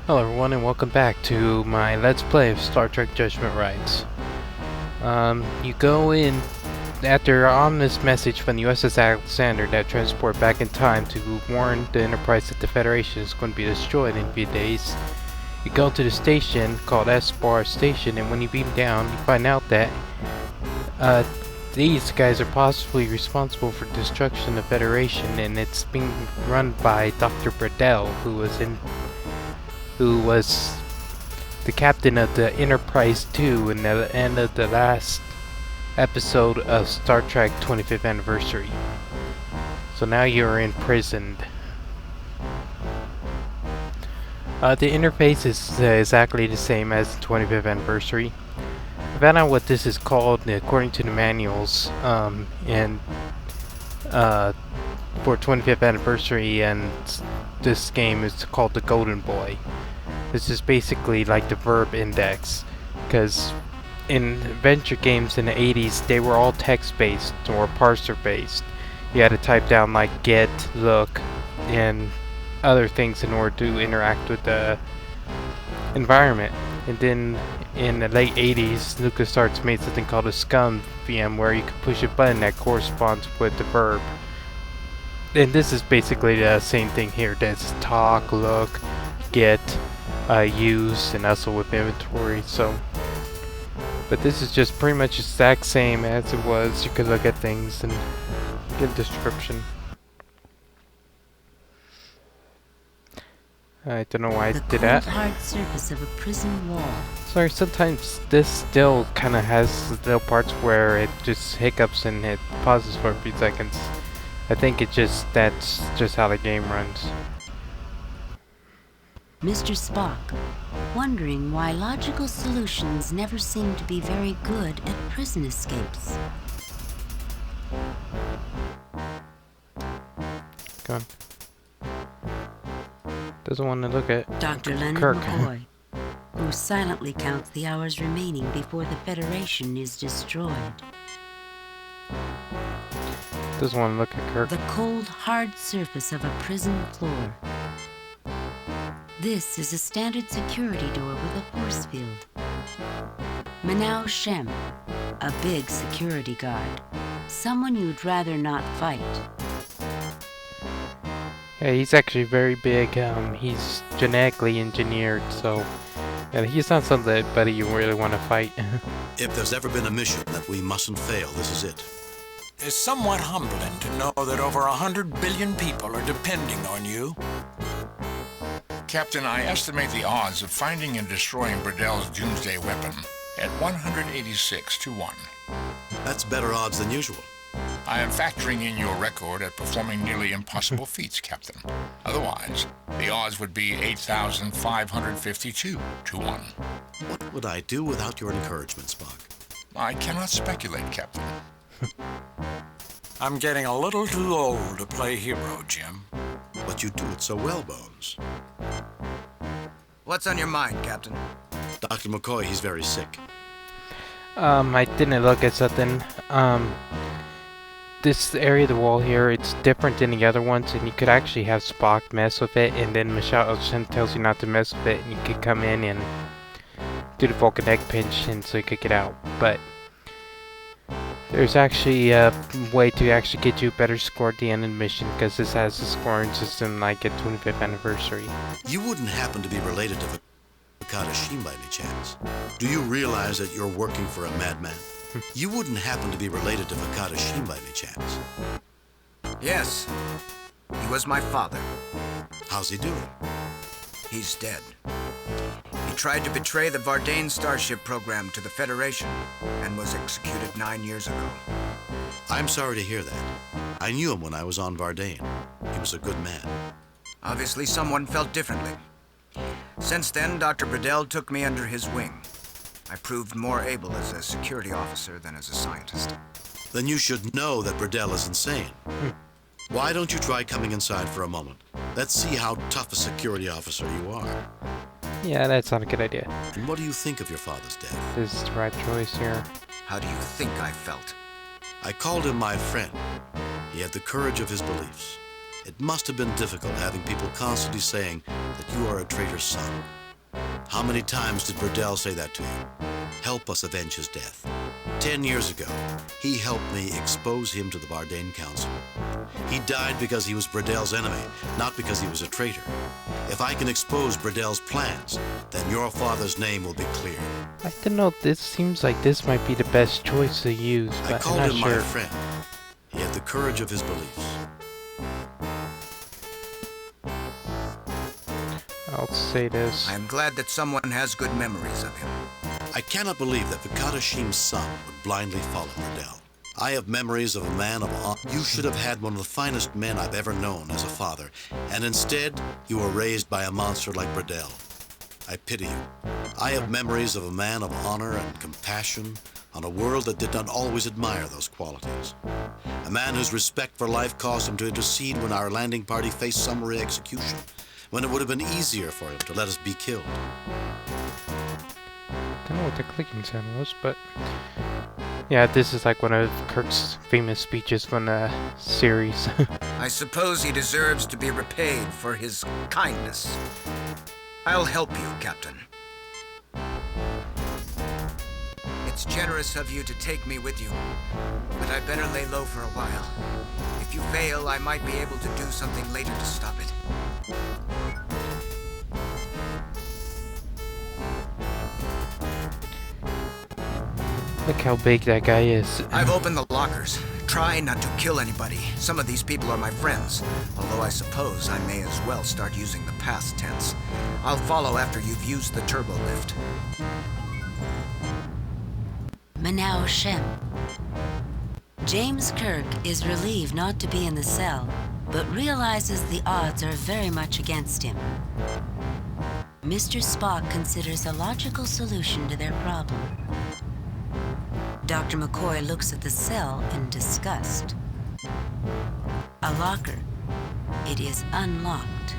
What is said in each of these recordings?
Hello everyone and welcome back to my Let's Play of Star Trek Judgment Rites. You go in after an ominous message from the USS Alexander that transport back in time to warn the Enterprise that the Federation is going to be destroyed in a few days. You go to the station called S-Bar Station, and when you beam down, you find out that these guys are possibly responsible for the destruction of the Federation, and it's being run by Dr. Breddell, who was the captain of the Enterprise 2 in the end of the last episode of Star Trek 25th Anniversary. So now you're imprisoned. The interface is exactly the same as the 25th Anniversary. I found out what this is called according to the manuals, for 25th Anniversary, and this game is called the Golden Boy. This is basically like the verb index, because in adventure games in the 80s, they were all text-based or parser-based. You had to type down like get, look, and other things in order to interact with the environment. And then in the late 80s, LucasArts made something called a scum VM, where you could push a button that corresponds with the verb. And this is basically the same thing here. There's talk, look, get, use, and also with inventory. But this is just pretty much the exact same as it was. You could look at things and get a description. I don't know why I did that. The cold hard surface of a prison wall. Sorry, sometimes this still kind of has little parts where it just hiccups and it pauses for a few seconds. I think that's just how the game runs. Mr. Spock, wondering why logical solutions never seem to be very good at prison escapes. Go on. Doesn't want to look at Dr. Leonard Kirk. McCoy, who silently counts the hours remaining before the Federation is destroyed. Doesn't want to look at Kirk. The cold, hard surface of a prison floor. This is a standard security door with a force field. Manao Shem, a big security guard. Someone you'd rather not fight. Yeah, he's actually very big. He's genetically engineered, so yeah, he's not somebody you really want to fight. If there's ever been a mission that we mustn't fail, this is it. It's somewhat humbling to know that over 100 billion people are depending on you. Captain, I estimate the odds of finding and destroying Breddell's doomsday weapon at 186 to 1. That's better odds than usual. I am factoring in your record at performing nearly impossible feats, Captain. Otherwise, the odds would be 8,552 to 1. What would I do without your encouragement, Spock? I cannot speculate, Captain. I'm getting a little too old to play hero, Jim. But you do it so well, Bones. What's on your mind, Captain? Dr. McCoy, he's very sick. I didn't look at something. This area of the wall here, it's different than the other ones, and you could actually have Spock mess with it, and then Michelle tells you not to mess with it, and you could come in and do the Vulcan neck pinch, and so you could get out. But there's actually a way to actually get you a better score at the end of the mission, because this has a scoring system like at 25th Anniversary. You wouldn't happen to be related to Vakata by any chance? Do you realize that you're working for a madman? You wouldn't happen to be related to Vakata by any chance? Yes. He was my father. How's he doing? He's dead. He tried to betray the Vardane Starship program to the Federation and was executed 9 years ago. I'm sorry to hear that. I knew him when I was on Vardane. He was a good man. Obviously, someone felt differently. Since then, Dr. Breddell took me under his wing. I proved more able as a security officer than as a scientist. Then you should know that Breddell is insane. Why don't you try coming inside for a moment? Let's see how tough a security officer you are. Yeah, that's not a good idea. And what do you think of your father's death? This is the right choice here. How do you think I felt? I called him my friend. He had the courage of his beliefs. It must have been difficult having people constantly saying that you are a traitor's son. How many times did Breddell say that to you? Help us avenge his death. 10 years ago, he helped me expose him to the Bardane Council. He died because he was Breddell's enemy, not because he was a traitor. If I can expose Breddell's plans, then your father's name will be cleared. I don't know, this seems like this might be the best choice to use, I but I'm called not him sure. my friend. He had the courage of his beliefs. I'll say this. I am glad that someone has good memories of him. I cannot believe that Vakadashim's son would blindly follow Breddell. I have memories of a man of honor. You should have had one of the finest men I've ever known as a father, and instead, you were raised by a monster like Breddell. I pity you. I have memories of a man of honor and compassion on a world that did not always admire those qualities. A man whose respect for life caused him to intercede when our landing party faced summary execution, when it would have been easier for him to let us be killed. I don't know what the clicking sound was, but yeah, this is like one of Kirk's famous speeches from the series. I suppose he deserves to be repaid for his kindness. I'll help you, Captain. It's generous of you to take me with you, but I better lay low for a while. If you fail, I might be able to do something later to stop it. Look how big that guy is. I've opened the lockers. Try not to kill anybody. Some of these people are my friends, although I suppose I may as well start using the past tense. I'll follow after you've used the turbo lift. Manao Shem. James Kirk is relieved not to be in the cell, but realizes the odds are very much against him. Mr. Spock considers a logical solution to their problem. Dr. McCoy looks at the cell in disgust. A locker. It is unlocked.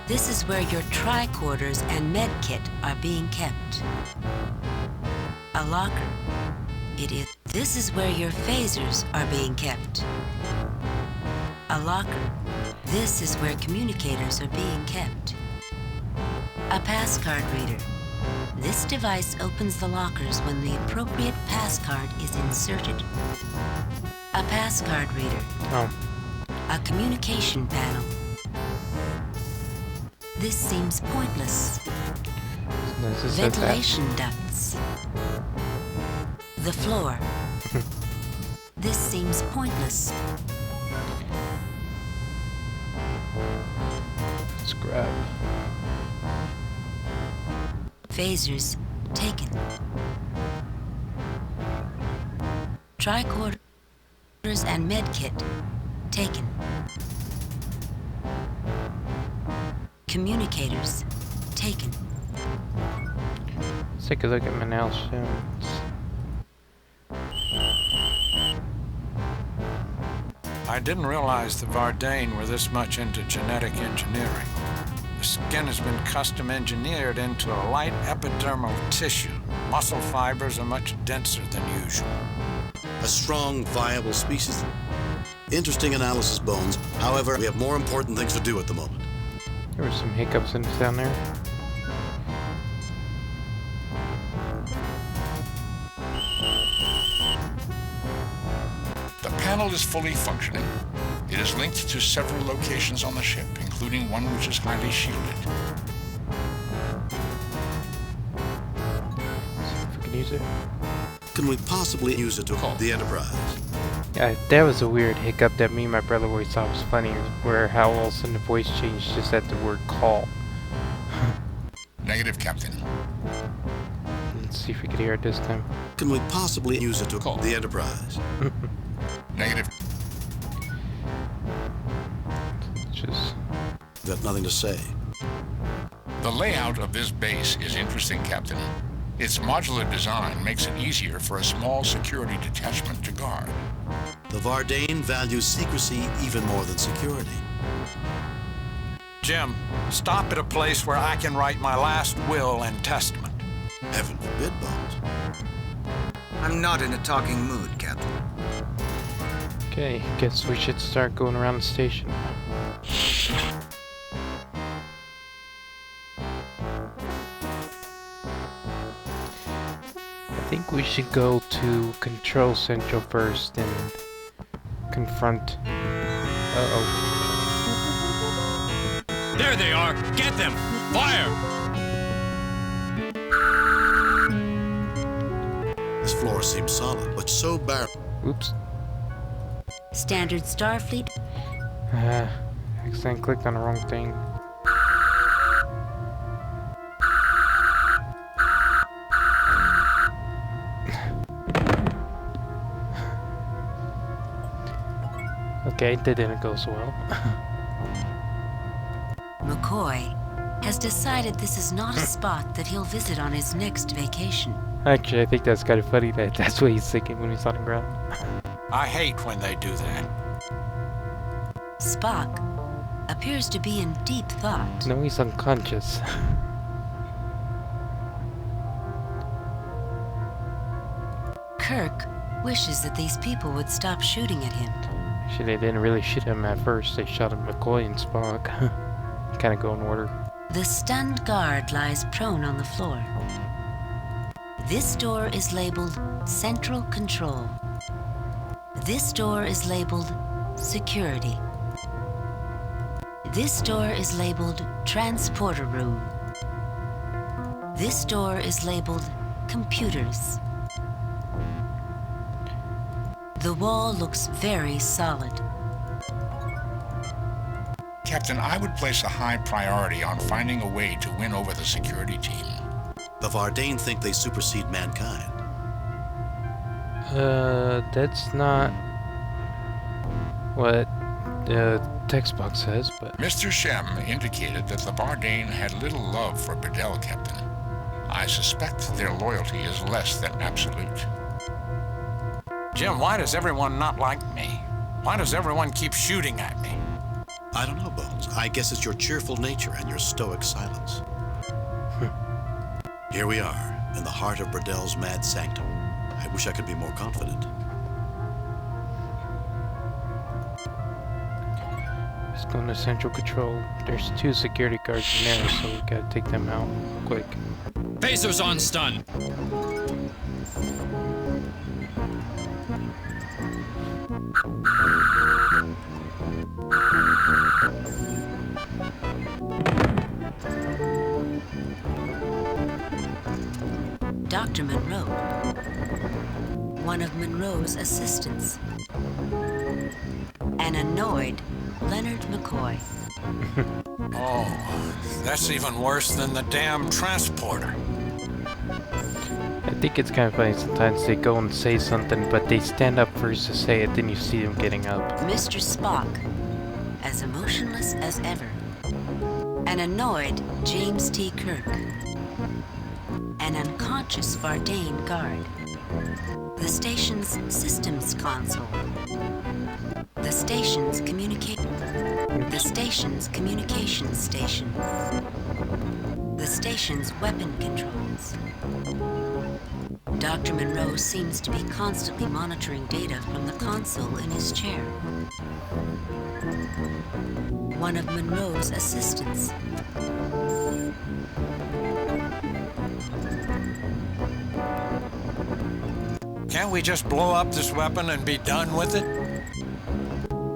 This is where your tricorders and med kit are being kept. A locker. It is. This is where your phasers are being kept. A locker. This is where communicators are being kept. A passcard reader. This device opens the lockers when the appropriate passcard is inserted. A passcard reader. Oh, A communication panel. This seems pointless. this is that. Ventilation ducts. The floor. This seems pointless. Let's grab. Phasers taken. Tricorders and medkit taken. Communicators taken. Let's take a look at Manal Shem's. I didn't realize the Vardane were this much into genetic engineering. The skin has been custom engineered into a light epidermal tissue. Muscle fibers are much denser than usual. A strong, viable species. Interesting analysis, Bones. However, we have more important things to do at the moment. There were some hiccups in down there. The panel is fully functioning. It is linked to several locations on the ship, including one which is highly shielded. See if we can use it. Can we possibly use it to call the Enterprise? Yeah, that was a weird hiccup that me and my brother always thought was funny, where how all of a sudden the voice changed just at the word call. Negative, Captain. Let's see if we can hear it this time. Can we possibly use it to call the Enterprise? Negative. Just Got nothing to say. The layout of this base is interesting, Captain. Its modular design makes it easier for a small security detachment to guard. The Vardane values secrecy even more than security. Jim, stop at a place where I can write my last will and testament. Heaven forbid, Bones. I'm not in a talking mood, Captain. okay. Guess we should start going around the station. think we should go to Control Central first and confront... Uh-oh. There they are! Get them! Fire! This floor seems solid, but so barren. Oops. Standard Starfleet. Accidentally clicked on the wrong thing. Okay, that didn't go so well. McCoy has decided this is not a spot that he'll visit on his next vacation. Actually, I think that's kind of funny that that's what he's thinking when he's on the ground. I hate when they do that. Spock appears to be in deep thought. No, he's unconscious. Kirk wishes that these people would stop shooting at him. Actually, they didn't really shoot him at first. They shot at McCoy and Spock. Kind of go in order. The stunned guard lies prone on the floor. This door is labeled Central Control. This door is labeled Security. This door is labeled Transporter Room. This door is labeled Computers. The wall looks very solid. Captain, I would place a high priority on finding a way to win over the security team. The Vardane think they supersede mankind. That's not what the text box says, but... Mr. Shem indicated that the Vardane had little love for Breddell, Captain. I suspect their loyalty is less than absolute. Jim, why does everyone not like me? Why does everyone keep shooting at me? I don't know, Bones. I guess it's your cheerful nature and your stoic silence. Here we are, in the heart of Breddell's mad sanctum. I wish I could be more confident. Let's go into Central Control. There's 2 security guards in there, so we gotta take them out quick. Phasers on stun! Dr. Monroe, one of Monroe's assistants. An annoyed Leonard McCoy. Oh, that's even worse than the damn transporter. I think it's kind of funny sometimes they go and say something, but they stand up first to say it, then you see them getting up. Mr. Spock, as emotionless as ever. An annoyed James T. Kirk. An unconscious Vardane guard. The station's systems console. The station's communications station. The station's weapon controls. Dr. Monroe seems to be constantly monitoring data from the console in his chair. One of Monroe's assistants. Can't we just blow up this weapon and be done with it?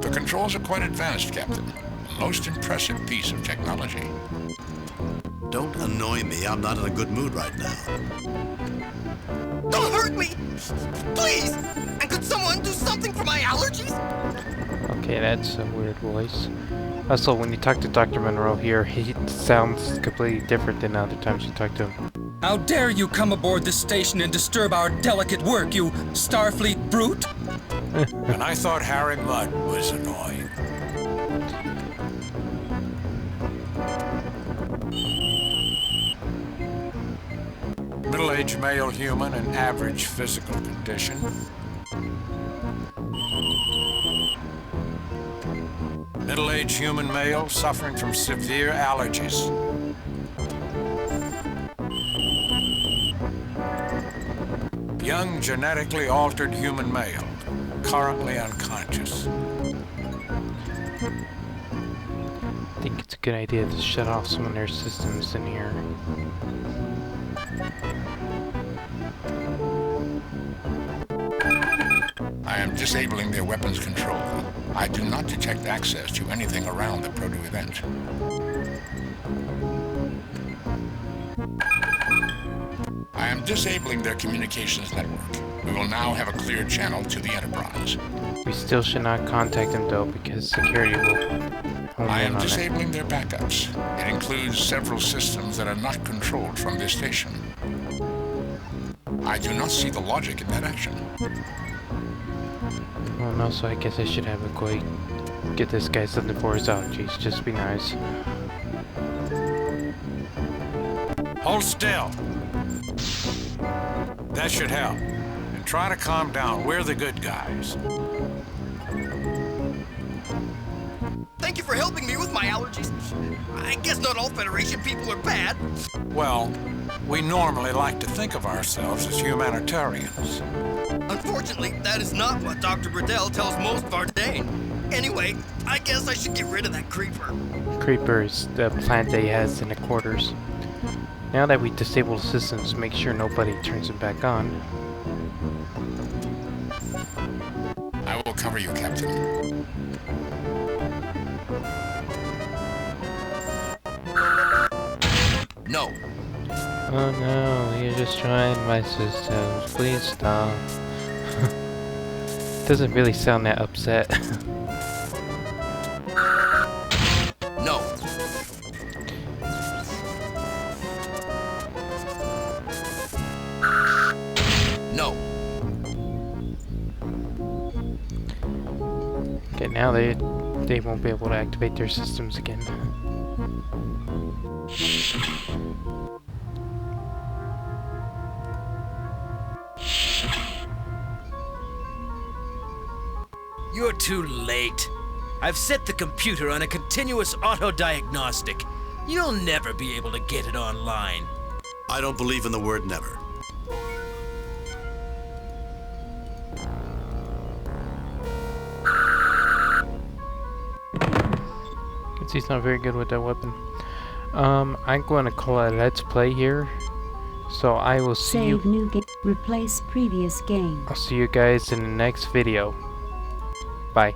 The controls are quite advanced, Captain. A most impressive piece of technology. Don't annoy me. I'm not in a good mood right now. Don't hurt me! Please! And could someone do something for my allergies? Okay, that's a weird voice. Also, when you talk to Dr. Monroe here, he sounds completely different than other times you talk to him. How dare you come aboard this station and disturb our delicate work, you Starfleet brute! And I thought Harry Mudd was annoying. Middle-aged male human in average physical condition. Middle-aged human male suffering from severe allergies. Young, genetically altered human male, currently unconscious. I think it's a good idea to shut off some of their systems in here. I am disabling their weapons control. I do not detect access to anything around the proto-event. I am disabling their communications network. We will now have a clear channel to the Enterprise. We still should not contact them though, because security will home I in am on it. disabling their backups. It includes several systems that are not controlled from this station. I do not see the logic in that action. Well, no, so I guess I should have a quick get this guy something for his allergies. Just be nice. Hold still. That should help. And try to calm down. We're the good guys. Thank you for helping me with my allergies. I guess not all Federation people are bad. Well, we normally like to think of ourselves as humanitarians. Unfortunately, that is not what Dr. Breddell tells most Vardane. Anyway, I guess I should get rid of that creeper. Creeper is the plant that he has in the quarters. Now that we disable the systems, make sure nobody turns it back on. I will cover you, Captain. No. Oh no, you're destroying my systems. Please stop. Doesn't really sound that upset. No. No. Okay, now they won't be able to activate their systems again. You're too late. I've set the computer on a continuous auto-diagnostic. You'll never be able to get it online. I don't believe in the word never. He's not very good with that weapon. I'm going to call it Let's Play here. So I will see Save new game. Replace previous game. I'll see you guys in the next video. Bye.